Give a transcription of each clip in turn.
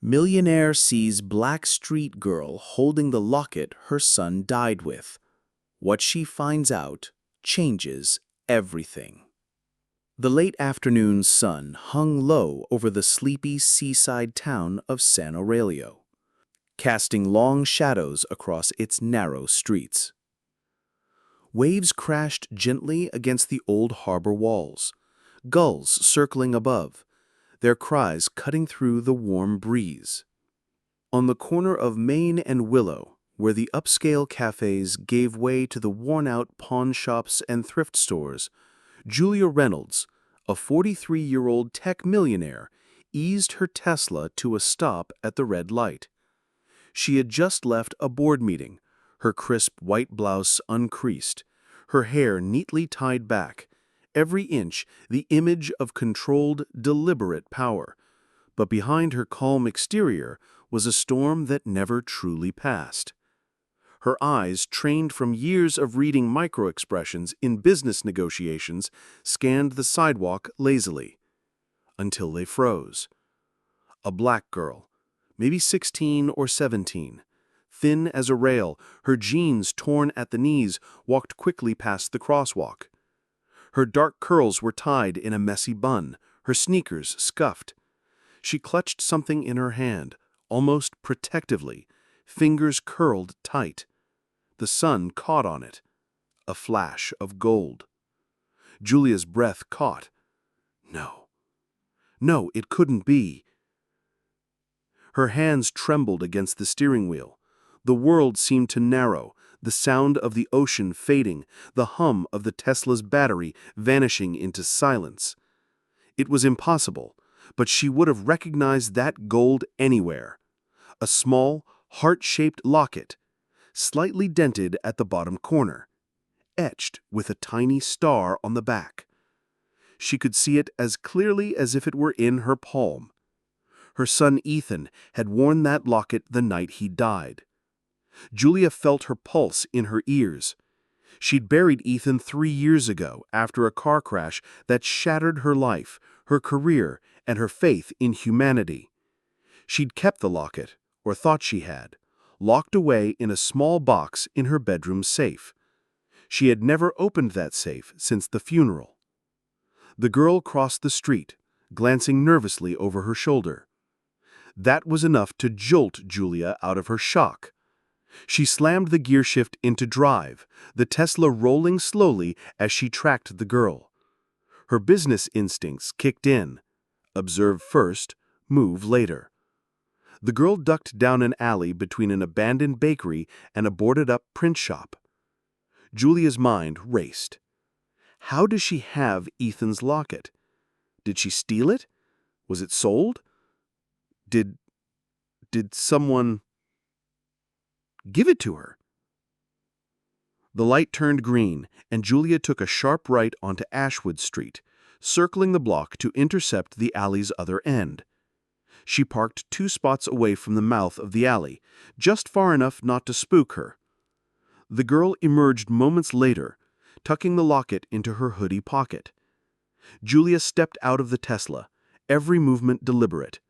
Millionaire sees black street girl holding the locket her son died with. What she finds out changes everything. The late afternoon sun hung low over the sleepy seaside town of San Aurelio, casting long shadows across its narrow streets. Waves crashed gently against the old harbor walls, gulls circling above, their cries cutting through the warm breeze. On the corner of Main and Willow, where the upscale cafes gave way to the worn-out pawn shops and thrift stores, Julia Reynolds, a 43-year-old tech millionaire, eased her Tesla to a stop at the red light. She had just left a board meeting, her crisp white blouse uncreased, her hair neatly tied back, every inch the image of controlled, deliberate power. But behind her calm exterior was a storm that never truly passed. Her eyes, trained from years of reading microexpressions in business negotiations, scanned the sidewalk lazily, until they froze. A black girl, maybe 16 or 17, thin as a rail, her jeans torn at the knees, walked quickly past the crosswalk. Her dark curls were tied in a messy bun, her sneakers scuffed. She clutched something in her hand, almost protectively, fingers curled tight. The sun caught on it, a flash of gold. Julia's breath caught. No, it couldn't be. Her hands trembled against the steering wheel. The world seemed to narrow, the sound of the ocean fading, the hum of the Tesla's battery vanishing into silence. It was impossible, but she would have recognized that gold anywhere. A small, heart-shaped locket, slightly dented at the bottom corner, etched with a tiny star on the back. She could see it as clearly as if it were in her palm. Her son Ethan had worn that locket the night he died. Julia felt her pulse in her ears. She'd buried Ethan 3 years ago after a car crash that shattered her life, her career, and her faith in humanity. She'd kept the locket, or thought she had, locked away in a small box in her bedroom safe. She had never opened that safe since the funeral. The girl crossed the street, glancing nervously over her shoulder. That was enough to jolt Julia out of her shock. She slammed the gear shift into drive, the Tesla rolling slowly as she tracked the girl. Her business instincts kicked in. Observe first, move later. The girl ducked down an alley between an abandoned bakery and a boarded-up print shop. Julia's mind raced. How does she have Ethan's locket? Did she steal it? Was it sold? Did someone give it to her? The light turned green, and Julia took a sharp right onto Ashwood Street, circling the block to intercept the alley's other end. She parked 2 spots away from the mouth of the alley, just far enough not to spook her. The girl emerged moments later, tucking the locket into her hoodie pocket. Julia stepped out of the Tesla, every movement deliberate.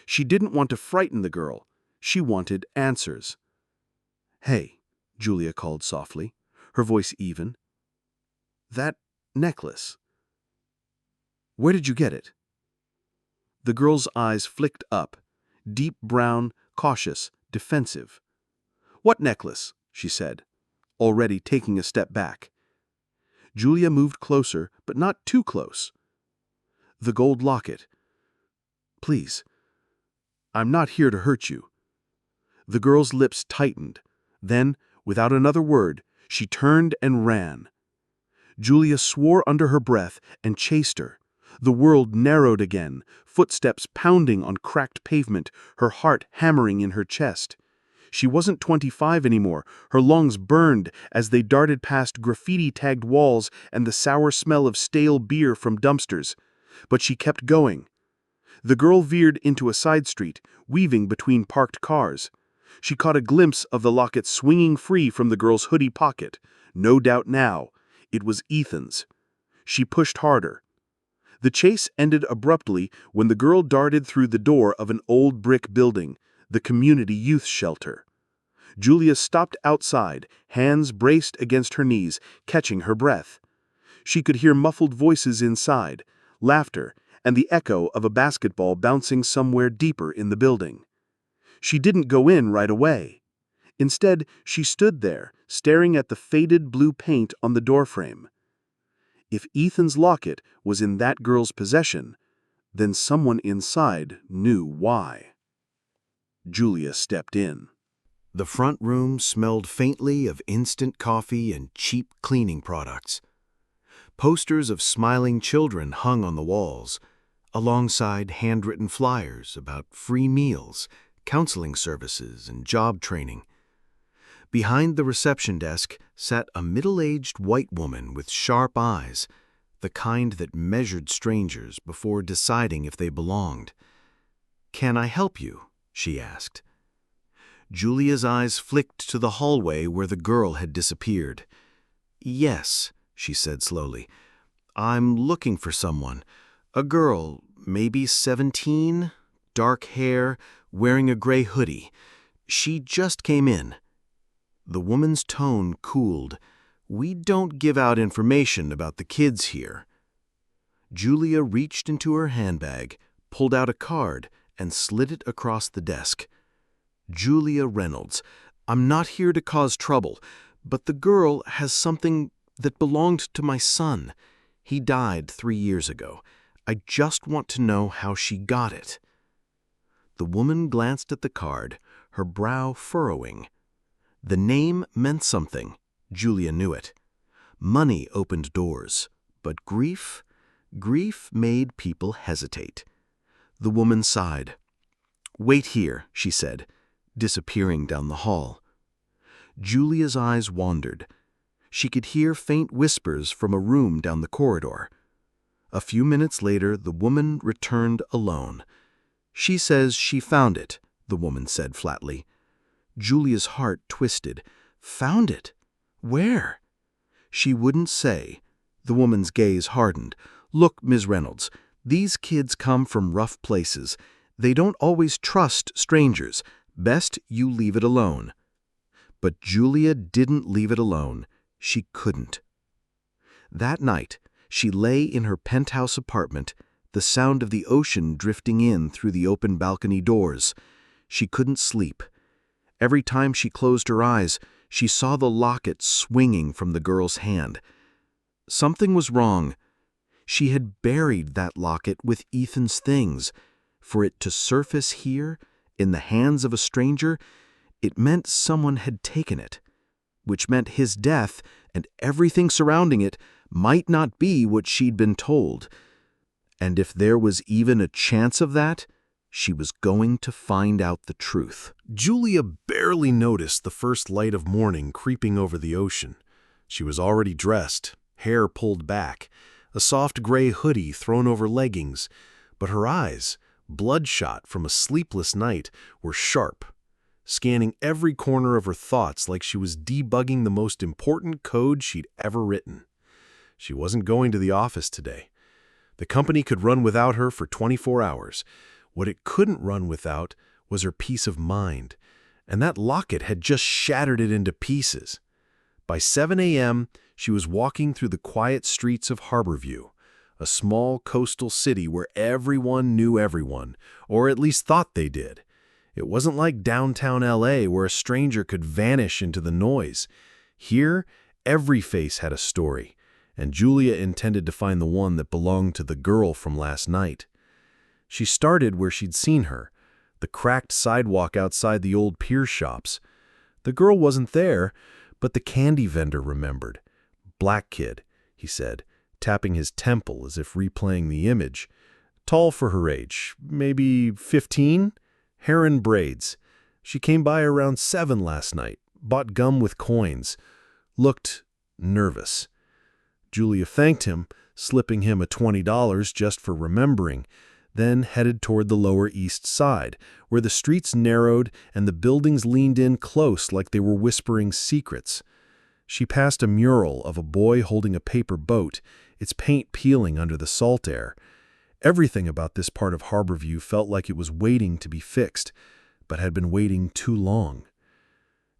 She didn't want to frighten the girl. She wanted answers. "Hey," Julia called softly, her voice even. "That necklace. Where did you get it?" The girl's eyes flicked up, deep brown, cautious, defensive. "What necklace?" she said, already taking a step back. Julia moved closer, but not too close. "The gold locket. Please, I'm not here to hurt you." The girl's lips tightened. Then, without another word, she turned and ran. Julia swore under her breath and chased her. The world narrowed again, footsteps pounding on cracked pavement, her heart hammering in her chest. She wasn't 25 anymore. Her lungs burned as they darted past graffiti-tagged walls and the sour smell of stale beer from dumpsters. But she kept going. The girl veered into a side street, weaving between parked cars. She caught a glimpse of the locket swinging free from the girl's hoodie pocket. No doubt now, it was Ethan's. She pushed harder. The chase ended abruptly when the girl darted through the door of an old brick building, the community youth shelter. Julia stopped outside, hands braced against her knees, catching her breath. She could hear muffled voices inside, laughter, and the echo of a basketball bouncing somewhere deeper in the building. She didn't go in right away. Instead, she stood there, staring at the faded blue paint on the doorframe. If Ethan's locket was in that girl's possession, then someone inside knew why. Julia stepped in. The front room smelled faintly of instant coffee and cheap cleaning products. Posters of smiling children hung on the walls, alongside handwritten flyers about free meals, counseling services, and job training. Behind the reception desk sat a middle-aged white woman with sharp eyes, the kind that measured strangers before deciding if they belonged. "Can I help you?" she asked. Julia's eyes flicked to the hallway where the girl had disappeared. "Yes," she said slowly. "I'm looking for someone. A girl, maybe 17, dark hair, wearing a gray hoodie. She just came in." The woman's tone cooled. "We don't give out information about the kids here." Julia reached into her handbag, pulled out a card, and slid it across the desk. "Julia Reynolds. I'm not here to cause trouble, but the girl has something that belonged to my son. He died 3 years ago. I just want to know how she got it." The woman glanced at the card, her brow furrowing. The name meant something. Julia knew it. Money opened doors, but grief made people hesitate. The woman sighed. "Wait here," she said, disappearing down the hall. Julia's eyes wandered. She could hear faint whispers from a room down the corridor. A few minutes later, the woman returned alone. "She says she found it," the woman said flatly. Julia's heart twisted. "Found it? Where?" She wouldn't say. The woman's gaze hardened. "Look, Ms. Reynolds, these kids come from rough places. They don't always trust strangers. Best you leave it alone." But Julia didn't leave it alone. She couldn't. That night, she lay in her penthouse apartment, the sound of the ocean drifting in through the open balcony doors. She couldn't sleep. Every time she closed her eyes, she saw the locket swinging from the girl's hand. Something was wrong. She had buried that locket with Ethan's things. For it to surface here, in the hands of a stranger, it meant someone had taken it, which meant his death and everything surrounding it might not be what she'd been told. And if there was even a chance of that, she was going to find out the truth. Julia barely noticed the first light of morning creeping over the ocean. She was already dressed, hair pulled back, a soft gray hoodie thrown over leggings, but her eyes, bloodshot from a sleepless night, were sharp, scanning every corner of her thoughts like she was debugging the most important code she'd ever written. She wasn't going to the office today. The company could run without her for 24 hours. What it couldn't run without was her peace of mind, and that locket had just shattered it into pieces. By 7 a.m., she was walking through the quiet streets of Harborview, a small coastal city where everyone knew everyone, or at least thought they did. It wasn't like downtown LA where a stranger could vanish into the noise. Here, every face had a story, and Julia intended to find the one that belonged to the girl from last night. She started where she'd seen her, the cracked sidewalk outside the old pier shops. The girl wasn't there, but the candy vendor remembered. "Black kid," he said, tapping his temple as if replaying the image. "Tall for her age, maybe 15? Hair in braids. She came by around 7 last night, bought gum with coins. Looked nervous." Julia thanked him, slipping him a $20 just for remembering, then headed toward the Lower East Side, where the streets narrowed and the buildings leaned in close like they were whispering secrets. She passed a mural of a boy holding a paper boat, its paint peeling under the salt air. Everything about this part of Harborview felt like it was waiting to be fixed, but had been waiting too long.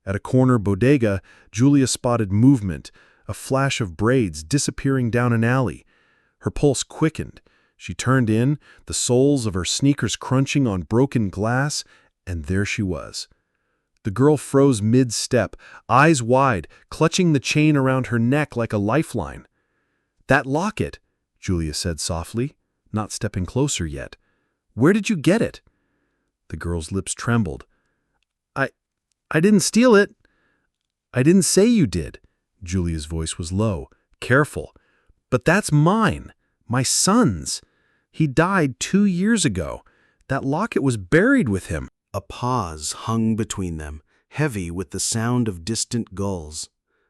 At a corner bodega, Julia spotted movement, a flash of braids disappearing down an alley. Her pulse quickened. She turned in, the soles of her sneakers crunching on broken glass, and there she was. The girl froze mid-step, eyes wide, clutching the chain around her neck like a lifeline. "That locket," Julia said softly, not stepping closer yet. "Where did you get it?" The girl's lips trembled. I didn't steal it." "I didn't say you did." Julia's voice was low, careful. "But that's mine. My son's. He died 2 years ago. That locket was buried with him." A pause hung between them, heavy with the sound of distant gulls.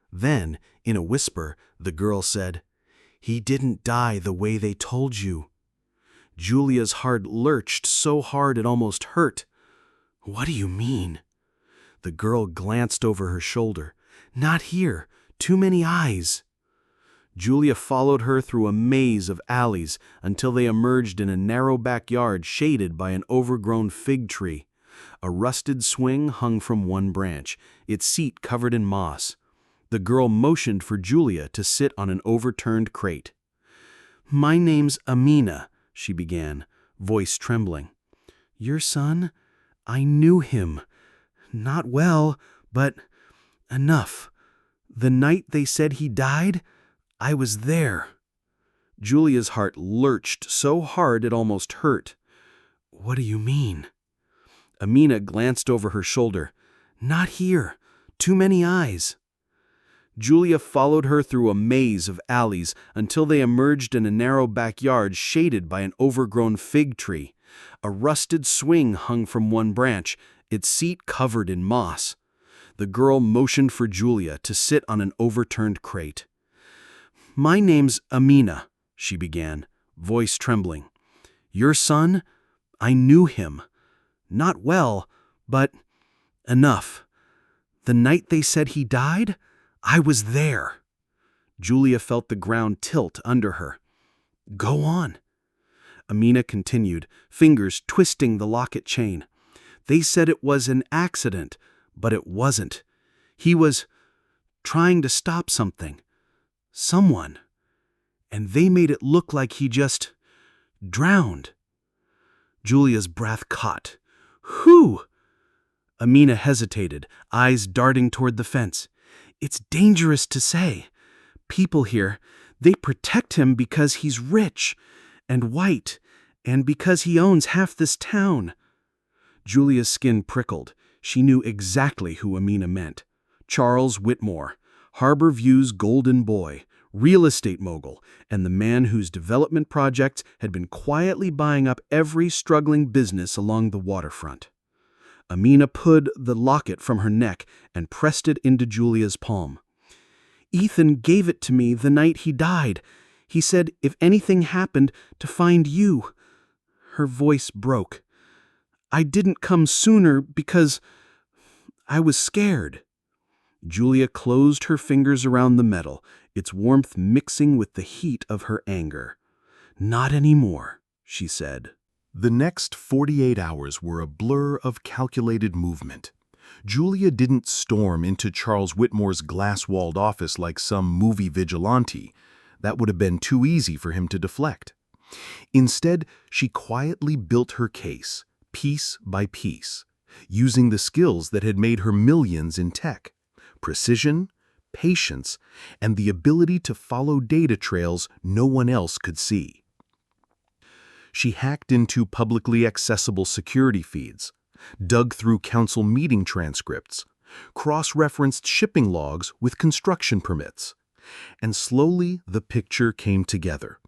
Then, in a whisper, the girl said, "He didn't die the way they told you." Julia's heart lurched so hard it almost hurt. "What do you mean?" The girl glanced over her shoulder. "Not here. Too many eyes." Julia followed her through a maze of alleys until they emerged in a narrow backyard shaded by an overgrown fig tree. A rusted swing hung from one branch, its seat covered in moss. The girl motioned for Julia to sit on an overturned crate. "My name's Amina," she began, voice trembling. "Your son? I knew him. Not well, but enough. The night they said he died, I was there." Julia's heart lurched so hard it almost hurt. "What do you mean?" Amina glanced over her shoulder. "Not here. Too many eyes." Julia followed her through a maze of alleys until they emerged in a narrow backyard shaded by an overgrown fig tree. A rusted swing hung from one branch, its seat covered in moss. The girl motioned for Julia to sit on an overturned crate. "My name's Amina," she began, voice trembling. "Your son? I knew him. Not well, but enough. The night they said he died, I was there." Julia felt the ground tilt under her. "Go on." Amina continued, fingers twisting the locket chain. "They said it was an accident, but it wasn't. He was trying to stop something. Someone. And they made it look like he just drowned." Julia's breath caught. "Who?" Amina hesitated, eyes darting toward the fence. "It's dangerous to say. People here, they protect him because he's rich and white and because he owns half this town." Julia's skin prickled. She knew exactly who Amina meant. Charles Whitmore, Harborview's golden boy, real estate mogul, and the man whose development projects had been quietly buying up every struggling business along the waterfront. Amina pulled the locket from her neck and pressed it into Julia's palm. "Ethan gave it to me the night he died. He said if anything happened, to find you." Her voice broke. "I didn't come sooner because I was scared." Julia closed her fingers around the metal, its warmth mixing with the heat of her anger. "Not anymore," she said. The next 48 hours were a blur of calculated movement. Julia didn't storm into Charles Whitmore's glass-walled office like some movie vigilante. That would have been too easy for him to deflect. Instead, she quietly built her case, piece by piece, using the skills that had made her millions in tech: precision, patience, and the ability to follow data trails no one else could see. She hacked into publicly accessible security feeds, dug through council meeting transcripts, cross-referenced shipping logs with construction permits, and slowly the picture came together.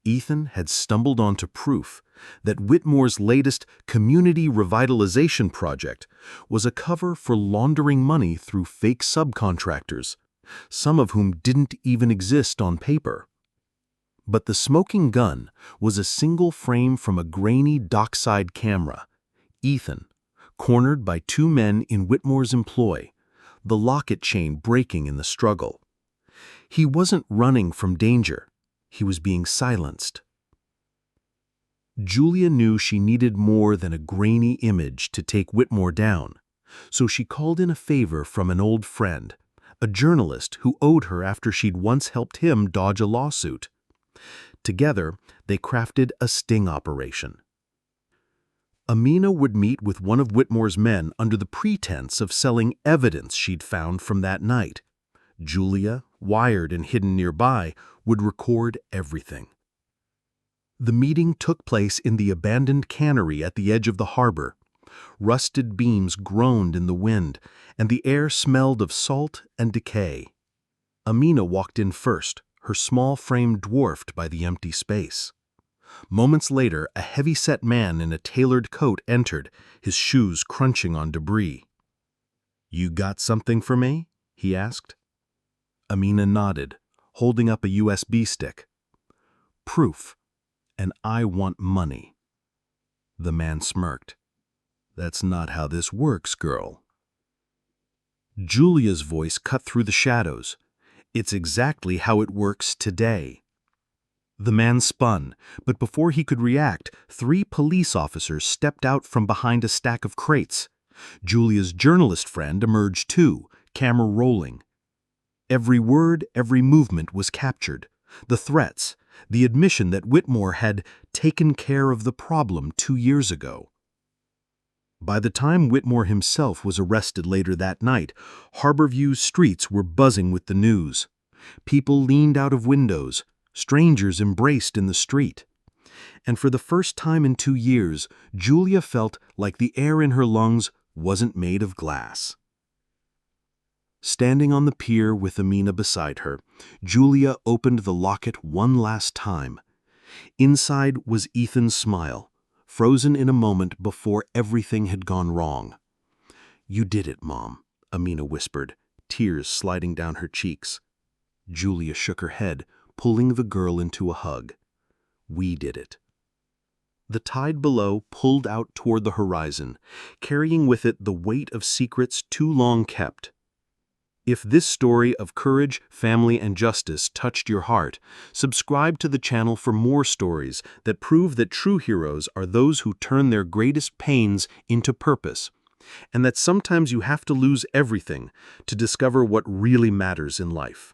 Ethan had stumbled onto proof that Whitmore's latest community revitalization project was a cover for laundering money through fake subcontractors, some of whom didn't even exist on paper. But the smoking gun was a single frame from a grainy dockside camera. Ethan, cornered by 2 men in Whitmore's employ, the locket chain breaking in the struggle. He wasn't running from danger. He was being silenced. Julia knew she needed more than a grainy image to take Whitmore down, so she called in a favor from an old friend, a journalist who owed her after she'd once helped him dodge a lawsuit. Together, they crafted a sting operation. Amina would meet with one of Whitmore's men under the pretense of selling evidence she'd found from that night. Julia, wired and hidden nearby, would record everything. The meeting took place in the abandoned cannery at the edge of the harbor. Rusted beams groaned in the wind, and the air smelled of salt and decay. Amina walked in first, her small frame dwarfed by the empty space. Moments later, a heavy-set man in a tailored coat entered, his shoes crunching on debris. "You got something for me?" he asked. Amina nodded, holding up a USB stick. "Proof, and I want money." The man smirked. "That's not how this works, girl." Julia's voice cut through the shadows. "It's exactly how it works today." The man spun, but before he could react, 3 police officers stepped out from behind a stack of crates. Julia's journalist friend emerged too, camera rolling. Every word, every movement was captured. The threats, the admission that Whitmore had taken care of the problem 2 years ago. By the time Whitmore himself was arrested later that night, Harborview's streets were buzzing with the news. People leaned out of windows. Strangers embraced in the street. And for the first time in 2 years, Julia felt like the air in her lungs wasn't made of glass. Standing on the pier with Amina beside her, Julia opened the locket one last time. Inside was Ethan's smile, frozen in a moment before everything had gone wrong. "You did it, Mom," Amina whispered, tears sliding down her cheeks. Julia shook her head, pulling the girl into a hug. "We did it." The tide below pulled out toward the horizon, carrying with it the weight of secrets too long kept. If this story of courage, family, and justice touched your heart, subscribe to the channel for more stories that prove that true heroes are those who turn their greatest pains into purpose, and that sometimes you have to lose everything to discover what really matters in life.